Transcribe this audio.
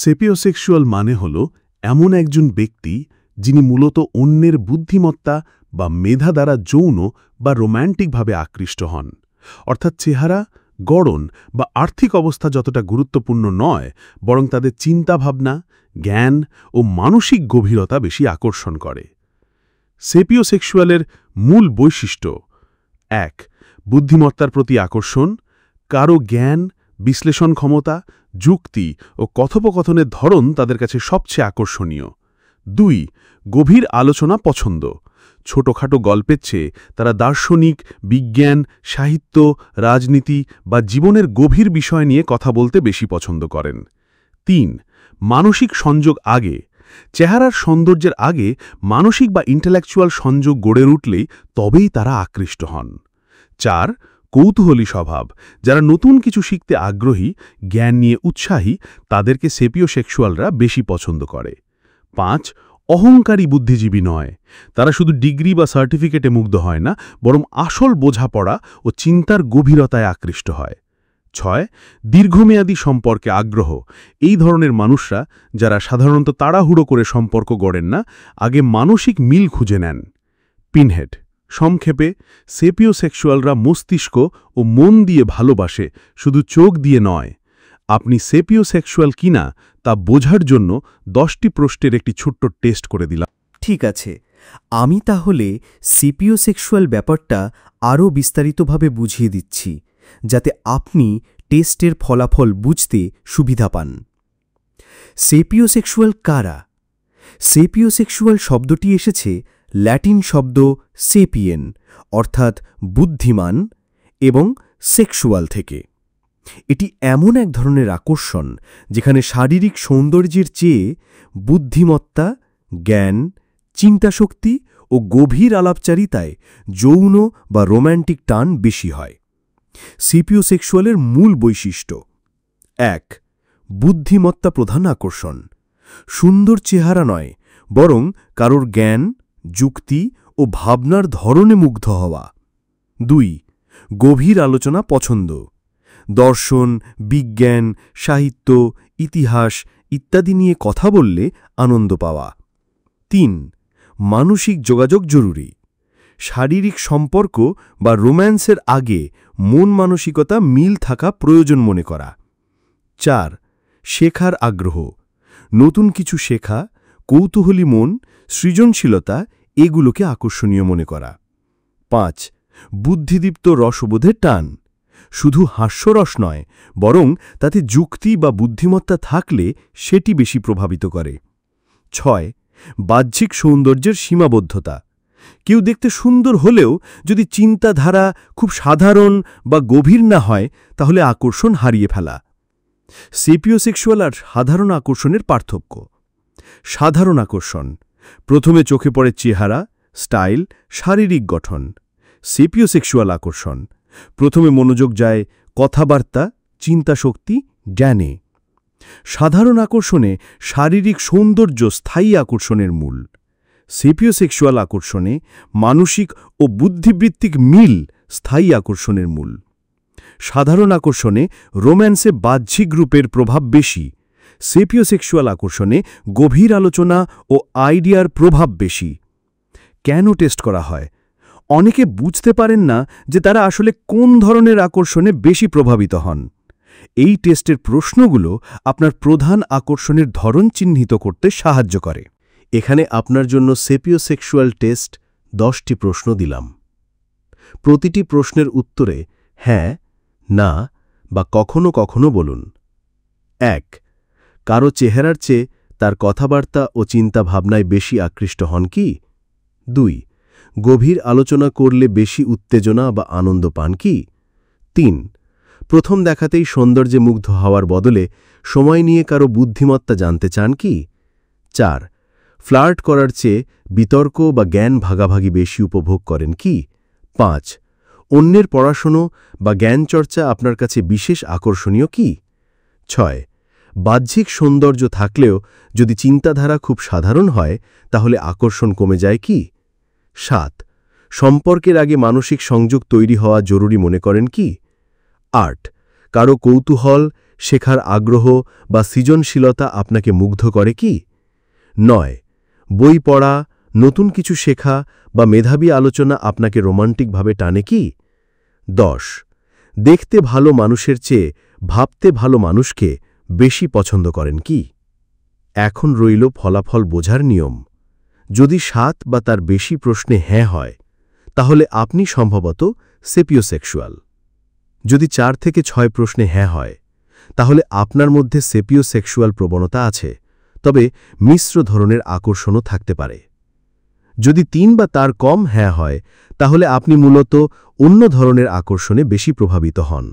সেপিওসেক্সুয়াল মানে হল এমন একজন ব্যক্তি যিনি মূলত অন্যের বুদ্ধিমত্তা বা মেধা দ্বারা যৌন বা রোম্যান্টিকভাবে আকৃষ্ট হন, অর্থাৎ চেহারা, গড়ন বা আর্থিক অবস্থা যতটা গুরুত্বপূর্ণ নয়, বরং তাদের চিন্তাভাবনা, জ্ঞান ও মানসিক গভীরতা বেশি আকর্ষণ করে। সেপিওসেক্সুয়ালের মূল বৈশিষ্ট্য: ১. বুদ্ধিমত্তার প্রতি আকর্ষণ, কারো জ্ঞান, বিশ্লেষণ ক্ষমতা, যুক্তি ও কথোপকথনের ধরন তাদের কাছে সবচেয়ে আকর্ষণীয়। ২. গভীর আলোচনা পছন্দ, ছোটখাটো গল্পের চেয়ে তারা দার্শনিক, বিজ্ঞান, সাহিত্য, রাজনীতি বা জীবনের গভীর বিষয় নিয়ে কথা বলতে বেশি পছন্দ করেন। ৩. মানসিক সংযোগ আগে, চেহারার সৌন্দর্যের আগে মানসিক বা ইন্টেলেকচুয়াল সংযোগ গড়ে উঠলেই তবেই তারা আকৃষ্ট হন। ৪. কৌতূহলী স্বভাব, যারা নতুন কিছু শিখতে আগ্রহী, জ্ঞান নিয়ে উৎসাহী, তাদেরকে সেপিওসেক্সুয়ালরা বেশি পছন্দ করে। ৫. অহংকারী বুদ্ধিজীবী নয়, তারা শুধু ডিগ্রি বা সার্টিফিকেটে মুগ্ধ হয় না, বরং আসল বোঝাপড়া ও চিন্তার গভীরতায় আকৃষ্ট হয়। ৬. দীর্ঘমেয়াদী সম্পর্কে আগ্রহ, এই ধরনের মানুষরা, যারা সাধারণত তাড়াহুড়ো করে সম্পর্ক গড়েন না, আগে মানসিক মিল খুঁজে নেন। পিনহেড: সংক্ষেপে, সেপিওসেক্সুয়ালরা মস্তিষ্ক ও মন দিয়ে ভালোবাসে, শুধু চোখ দিয়ে নয়। আপনি সেপিওসেক্সুয়াল কিনা তা বোঝার জন্য 10টি প্রশ্নের একটি ছোট্ট টেস্ট করে দিলাম। ঠিক আছে, আমি তাহলে সেপিওসেক্সুয়াল ব্যাপারটা আরও বিস্তারিতভাবে বুঝিয়ে দিচ্ছি, যাতে আপনি টেস্টের ফলাফল বুঝতে সুবিধা পান। সেপিওসেক্সুয়াল কারা? সেপিওসেক্সুয়াল শব্দটি এসেছে ল্যাটিন শব্দ সেপিয়েন, অর্থাৎ বুদ্ধিমান, এবং সেক্সুয়াল থেকে। এটি এমন এক ধরনের আকর্ষণ যেখানে শারীরিক সৌন্দর্যের চেয়ে বুদ্ধিমত্তা, জ্ঞান, চিন্তাশক্তি ও গভীর আলাপচারিতায় যৌন বা রোম্যান্টিক টান বেশি হয়। সেপিওসেক্সুয়ালের মূল বৈশিষ্ট্য: ১. বুদ্ধিমত্তা প্রধান আকর্ষণ, সুন্দর চেহারা নয়, বরং কারোর জ্ঞান, যুক্তি ও ভাবনার ধরনে মুগ্ধ হওয়া। ২. গভীর আলোচনা পছন্দ, দর্শন, বিজ্ঞান, সাহিত্য, ইতিহাস ইত্যাদি নিয়ে কথা বললে আনন্দ পাওয়া। ৩. মানসিক যোগাযোগ জরুরি, শারীরিক সম্পর্ক বা রোম্যান্সের আগে মন মানসিকতা মিল থাকা প্রয়োজন মনে করা। ৪. শেখার আগ্রহ, নতুন কিছু শেখা, কৌতূহলী মন, সৃজনশীলতা এগুলোকে আকর্ষণীয় মনে করা। ৫. বুদ্ধিদীপ্ত রসবোধের টান, শুধু হাস্যরস নয়, বরং তাতে যুক্তি বা বুদ্ধিমত্তা থাকলে সেটি বেশি প্রভাবিত করে। ৬. বাহ্যিক সৌন্দর্যের সীমাবদ্ধতা, কেউ দেখতে সুন্দর হলেও যদি চিন্তাধারা খুব সাধারণ বা গভীর না হয়, তাহলে আকর্ষণ হারিয়ে ফেলা। সেপিওসেক্সুয়াল আর সাধারণ আকর্ষণের পার্থক্য: সাধারণ আকর্ষণ, প্রথমে চোখে পড়ে চেহারা, স্টাইল, শারীরিক গঠন। সেপিওসেক্সুয়াল আকর্ষণ, প্রথমে মনোযোগ যায় কথাবার্তা, চিন্তাশক্তি, জ্ঞানে। সাধারণ আকর্ষণে শারীরিক সৌন্দর্য স্থায়ী আকর্ষণের মূল। সেপিওসেক্সুয়াল আকর্ষণে মানসিক ও বুদ্ধিবৃত্তিক মিল স্থায়ী আকর্ষণের মূল। সাধারণ আকর্ষণে রোম্যান্সে বাহ্যিক রূপের প্রভাব বেশি, সেপিওসেক্সুয়াল আকর্ষণে গভীর আলোচনা ও আইডিয়ার প্রভাব বেশি। কেন টেস্ট করা হয়? অনেকে বুঝতে পারেন না যে তারা আসলে কোন ধরনের আকর্ষণে বেশি প্রভাবিত হন। এই টেস্টের প্রশ্নগুলো আপনার প্রধান আকর্ষণের ধরন চিহ্নিত করতে সাহায্য করে। এখানে আপনার জন্য সেপিওসেক্সুয়াল টেস্ট 10টি প্রশ্ন দিলাম। প্রতিটি প্রশ্নের উত্তরে হ্যাঁ, না বা কখনো কখনো বলুন। ১. কারো চেহারার চেয়ে তার কথাবার্তা ও চিন্তাভাবনায় বেশি আকৃষ্ট হন কি? ২. গভীর আলোচনা করলে বেশি উত্তেজনা বা আনন্দ পান কি? ৩. প্রথম দেখাতেই সৌন্দর্যে মুগ্ধ হওয়ার বদলে সময় নিয়ে কারো বুদ্ধিমত্তা জানতে চান কি? ৪. ফ্লার্ট করার চেয়ে বিতর্ক বা জ্ঞান ভাগাভাগি বেশি উপভোগ করেন কি? ৫. অন্যের পড়াশোনা বা জ্ঞানচর্চা আপনার কাছে বিশেষ আকর্ষণীয় কি? ৬. বাহ্যিক সৌন্দর্য থাকলেও যদি চিন্তাধারা খুব সাধারণ হয়, তাহলে আকর্ষণ কমে যায় কি? ৭. সম্পর্কের আগে মানসিক সংযোগ তৈরি হওয়া জরুরি মনে করেন কি? ৮. কারো কৌতূহল, শেখার আগ্রহ বা সৃজনশীলতা আপনাকে মুগ্ধ করে কি? 9. বই পড়া, নতুন কিছু শেখা বা মেধাবী আলোচনা আপনাকে রোমান্টিকভাবে টানে কি? 10. দেখতে ভালো মানুষের চেয়ে ভাবতে ভালো মানুষকে বেশি পছন্দ করেন কি? এখন রইল ফলাফল বোঝার নিয়ম। যদি 7 বা তার বেশি প্রশ্নে হ্যাঁ হয়, তাহলে আপনি সম্ভবত সেপিওসেক্সুয়াল। যদি 4 থেকে 6 প্রশ্নে হ্যাঁ হয়, তাহলে আপনার মধ্যে সেপিওসেক্সুয়াল প্রবণতা আছে, তবে মিশ্র ধরনের আকর্ষণও থাকতে পারে। যদি 3 বা তার কম হ্যাঁ হয়, তাহলে আপনি মূলত অন্য ধরনের আকর্ষণে বেশি প্রভাবিত হন।